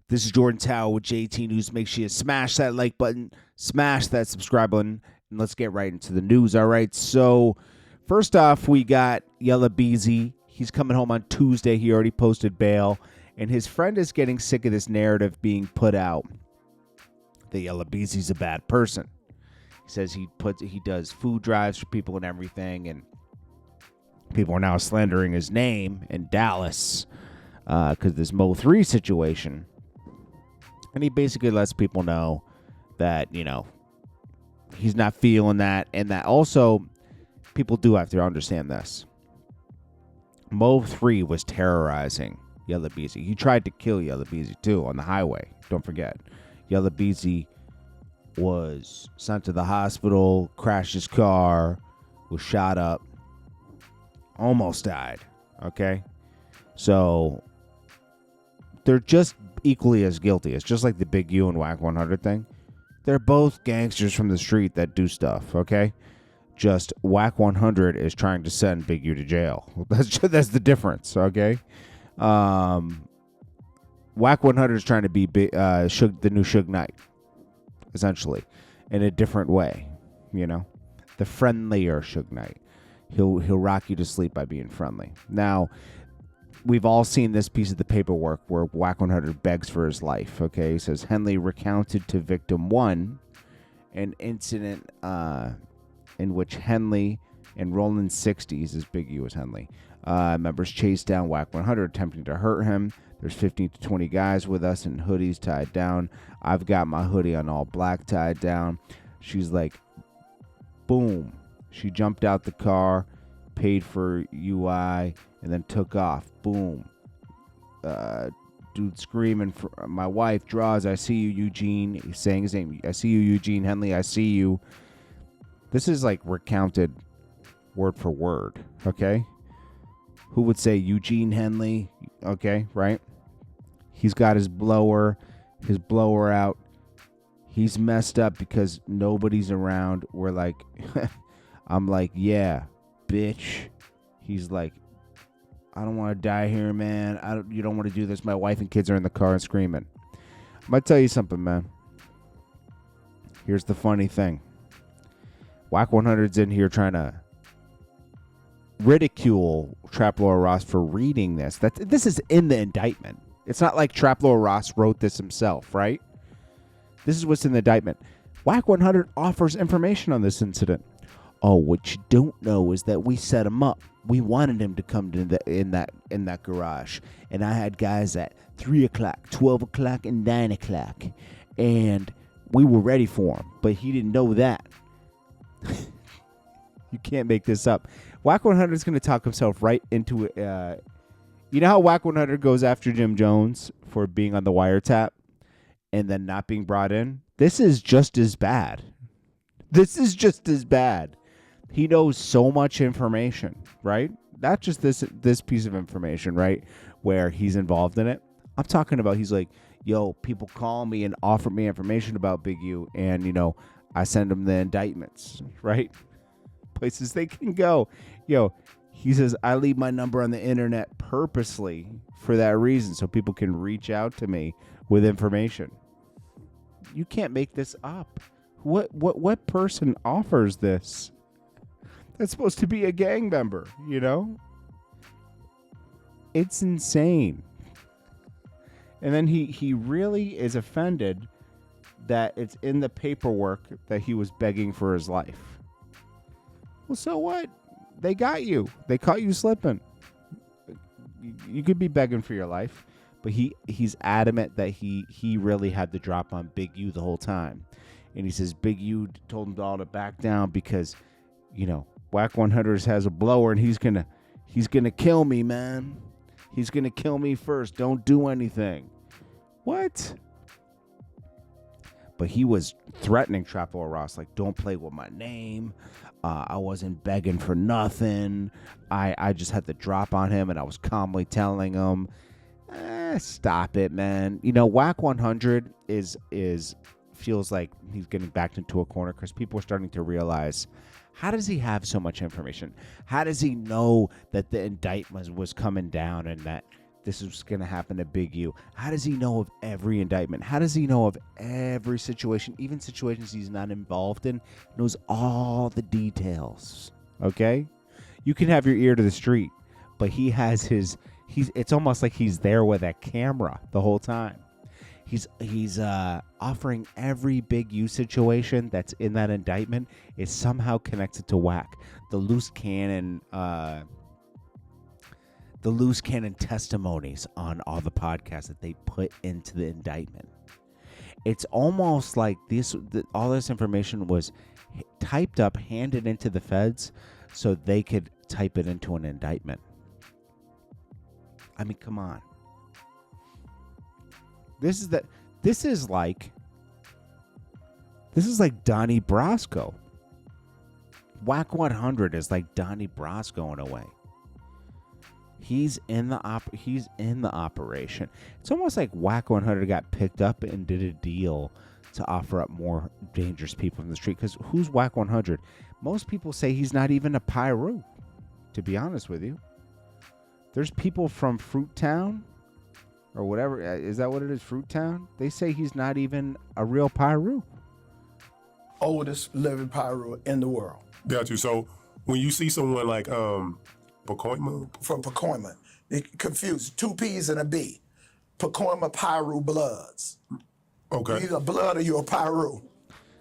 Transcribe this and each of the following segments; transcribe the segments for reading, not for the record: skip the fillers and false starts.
This is Jordan Tower with JT News. Make sure you smash that like button, smash that subscribe button, and let's get right into the news. All right. So, first off, we got Yella Beezy. He's coming home on Tuesday. He already posted bail, and his friend is getting sick of this narrative being put out that Yella Beezy's a bad person. He says he does food drives for people and everything, and people are now slandering his name in Dallas because this Mo 3 situation. And he basically lets people know that, he's not feeling that. And that also, people do have to understand this. Mo 3 was terrorizing Yella Beezy. He tried to kill Yella Beezy, too, on the highway. Don't forget. Yella Beezy was sent to the hospital, crashed his car, was shot up, almost died. Okay? So, they're just equally as guilty. It's just like the Big U and Wack100 thing. They're both gangsters from the street that do stuff, okay? Just Wack100 is trying to send Big U to jail. That's the difference, okay? Wack100 is trying to be the new Suge Knight, essentially, in a different way, the friendlier Suge Knight. He'll rock you to sleep by being friendly. Now, we've all seen this piece of the paperwork where Wack100 begs for his life. Okay, he says Henley recounted to victim 1 an incident in which Henley and Roland 60s, as Big U as Henley, members chased down Wack100, attempting to hurt him. There's 15 to 20 guys with us in hoodies tied down. I've got my hoodie on all black tied down. She's like, boom. She jumped out the car, paid for UI, and then took off. Boom. Dude screaming for my wife, draws, I see you, Eugene. He's saying his name. I see you, Eugene. Henley, I see you. This is like recounted word for word, okay? Who would say Eugene Henley? Okay, right? He's got his blower out. He's messed up because nobody's around. We're like, I'm like, yeah, bitch. He's like, I don't want to die here, man. You don't want to do this. My wife and kids are in the car and screaming. I'm going to tell you something, man. Here's the funny thing. Wack100's in here trying to ridicule Trap Lord Ross for reading this. This is in the indictment. It's not like Trap Lord Ross wrote this himself, right? This is what's in the indictment. Wack100 offers information on this incident. Oh, what you don't know is that we set him up. We wanted him to come to in that garage, and I had guys at 3 o'clock, 12 o'clock, and 9 o'clock, and we were ready for him, but he didn't know that. You can't make this up. Wack100 is going to talk himself right into it. You know how Wack100 goes after Jim Jones for being on the wiretap and then not being brought in? This is just as bad. He knows so much information, right? Not just this piece of information, right? Where he's involved in it. I'm talking about he's like, yo, people call me and offer me information about Big U, and, I send them the indictments, right? Places they can go. Yo, he says, I leave my number on the internet purposely for that reason, so people can reach out to me with information. You can't make this up. What person offers this? That's supposed to be a gang member, It's insane. And then he really is offended that it's in the paperwork that he was begging for his life. Well, so what? They got you. They caught you slipping. You could be begging for your life, but he's adamant that he really had the drop on Big U the whole time. And he says Big U told him all to back down because, Wack100 has a blower and he's gonna kill me, man. He's gonna kill me first. Don't do anything. What? But he was threatening Trap Lord Ross, like, don't play with my name. I wasn't begging for nothing. I just had the drop on him, and I was calmly telling him, stop it, man. Wack100 feels like he's getting backed into a corner because people are starting to realize, how does he have so much information? How does he know that the indictment was coming down and that this is going to happen to Big U. How does he know of every indictment? How does he know of every situation, even situations he's not involved in? Knows all the details. Okay? You can have your ear to the street, but he has his. It's almost like he's there with a camera the whole time. He's offering every Big U situation that's in that indictment is somehow connected to Wack. The loose cannon testimonies on all the podcasts that they put into the indictment. It's almost like all this information was typed up, handed into the feds, so they could type it into an indictment. I mean, come on. This is like Donnie Brasco. Wack100 is like Donnie Brasco in a way. He's in the operation. It's almost like Wack100 got picked up and did a deal to offer up more dangerous people in the street. Because who's Wack100? Most people say he's not even a Pyru, to be honest with you. There's people from Fruit Town or whatever. Is that what it is? Fruit Town? They say he's not even a real Pyru. Oldest living Pyru in the world. Got you. So when you see someone like Pacoima? From Pacoima. They confused. 2 P's and a B. Pacoima Pyru Bloods. Okay. You're either blood or you're a Pyru.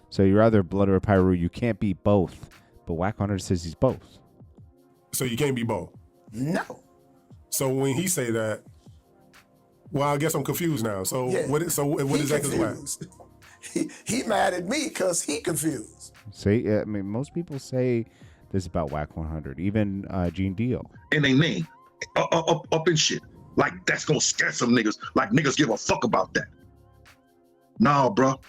So you're either blood or a Pyru. You can't be both. But Wack100 says he's both. So you can't be both? No. So when he say that, well, I guess I'm confused now. So Yeah. what exactly is Wack? He mad at me because he confused. See, I mean, most people say this about Wack100, even Gene Deal. And they name up and shit. Like that's gonna scare some niggas. Like niggas give a fuck about that. Nah, bro.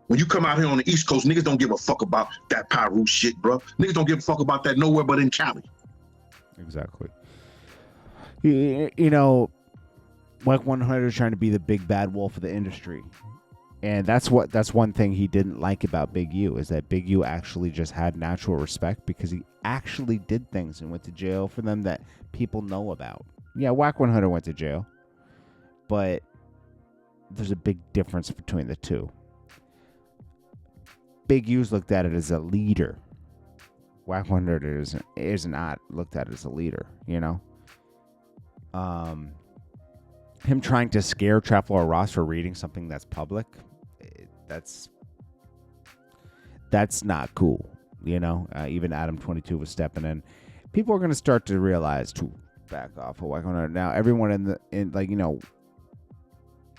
When you come out here on the East Coast, niggas don't give a fuck about that Pyru shit, bro. Niggas don't give a fuck about that nowhere but in Cali. Exactly. You know, Wack100 is trying to be the big bad wolf of the industry. And that's one thing he didn't like about Big U, is that Big U actually just had natural respect because he actually did things and went to jail for them that people know about. Yeah, Wack100 went to jail, but there's a big difference between the two. Big U's looked at it as a leader. Wack100 is not looked at as a leader, you know? Him trying to scare Trap Lord Ross for reading something that's public, that's not cool, you know? Even Adam 22 was stepping in. People are going to start to realize to back off of Wack100. Now, everyone in like, you know,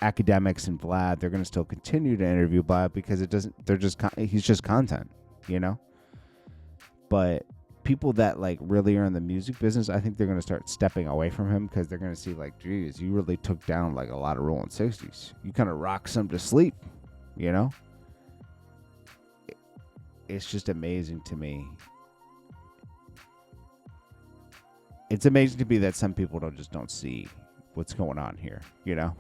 academics and Vlad, they're going to still continue to interview Vlad because he's just content, you know? But people that like really are in the music business, I think they're going to start stepping away from him because they're going to see like, geez, you really took down like a lot of rolling 60s. You kind of rock some to sleep, you know? It's just amazing to me. It's amazing to me that some people don't see what's going on here, you know?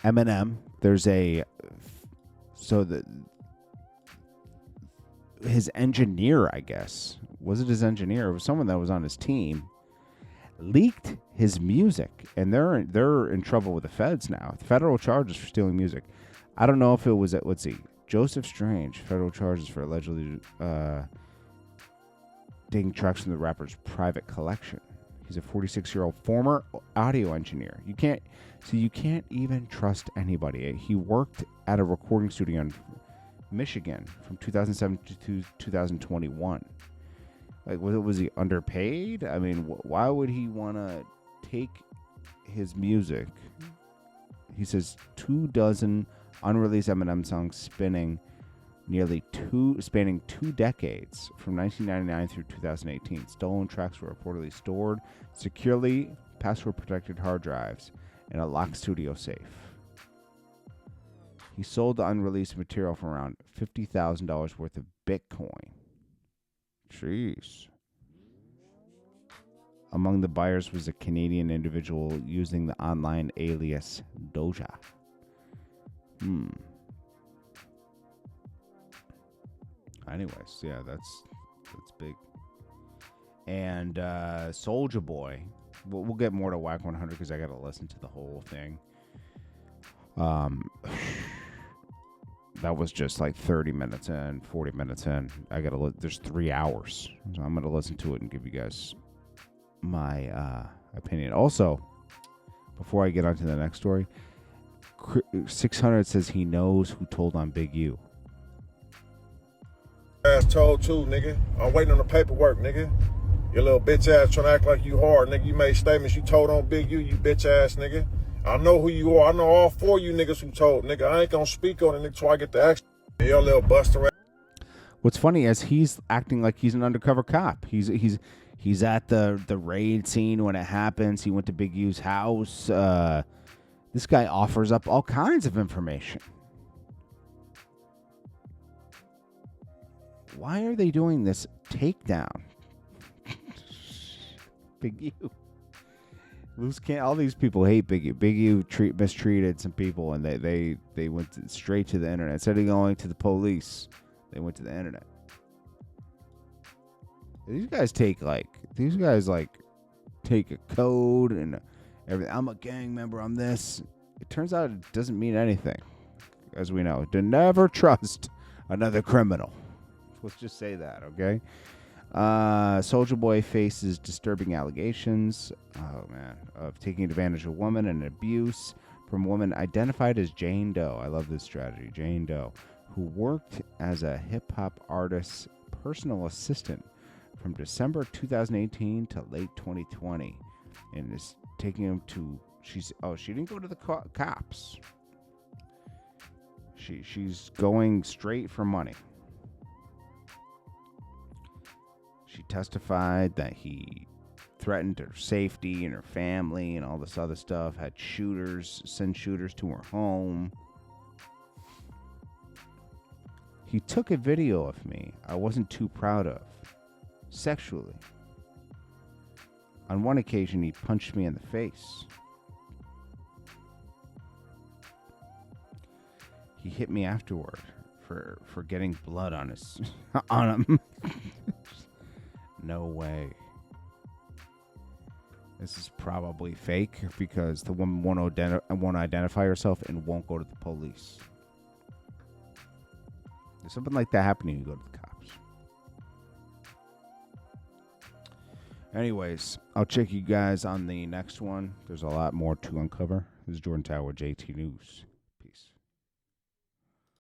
Eminem, his engineer, I guess, was it his engineer? It was someone that was on his team, leaked his music, and they're in trouble with the feds now. Federal charges for stealing music. I don't know if it was at, let's see, Joseph Strange, federal charges for allegedly taking tracks from the rapper's private collection. He's a 46-year-old former audio engineer. You can't even trust anybody. He worked at a recording studio in Michigan from 2007 to 2021. Like, was he underpaid? I mean, why would he want to take his music? He says 24 unreleased Eminem songs spanning 2 decades from 1999 through 2018. Stolen tracks were reportedly stored securely, password-protected hard drives, in a locked studio safe. He sold the unreleased material for around $50,000 worth of Bitcoin. Jeez. Among the buyers was a Canadian individual using the online alias Doja. Anyways, yeah, that's big. And Soulja Boy, we'll get more to Wack100 because I got to listen to the whole thing. That was just like 30 minutes in, 40 minutes in. I got to there's 3 hours. So I'm going to listen to it and give you guys my opinion. Also, before I get on to the next story, 600 says he knows who told on Big U. Ass told too, nigga. I'm waiting on the paperwork, nigga. Your little bitch ass trying to act like you hard, nigga. You made statements you told on Big U, you bitch ass nigga. I know who you are. I know all 4 of you niggas who told, nigga. I ain't gonna speak on it, nigga, till I get the action. Your little buster ass. What's funny is he's acting like he's an undercover cop. He's at the raid scene when it happens. He went to Big U's house. This guy offers up all kinds of information. Why are they doing this takedown? Big U. All these people hate Big U. Big U mistreated some people, and they went straight to the internet. Instead of going to the police, they went to the internet. These guys take a code and everything. I'm a gang member. I'm this. It turns out it doesn't mean anything, as we know. To never trust another criminal. Let's just say that, okay? Soulja Boy faces disturbing allegations, of taking advantage of a woman and abuse from a woman identified as Jane Doe. I love this strategy. Jane Doe, who worked as a hip-hop artist's personal assistant from December 2018 to late 2020, and is taking him to. She didn't go to the cops. She's going straight for money. She testified that he threatened her safety and her family and all this other stuff, had send shooters to her home. He took a video of me I wasn't too proud of, sexually. On one occasion, he punched me in the face. He hit me afterward for getting blood on him. No way. This is probably fake because the woman won't identify herself and won't go to the police. If something like that happening, you go to the cops. Anyways, I'll check you guys on the next one. There's a lot more to uncover. This is Jordan Tower, JT News.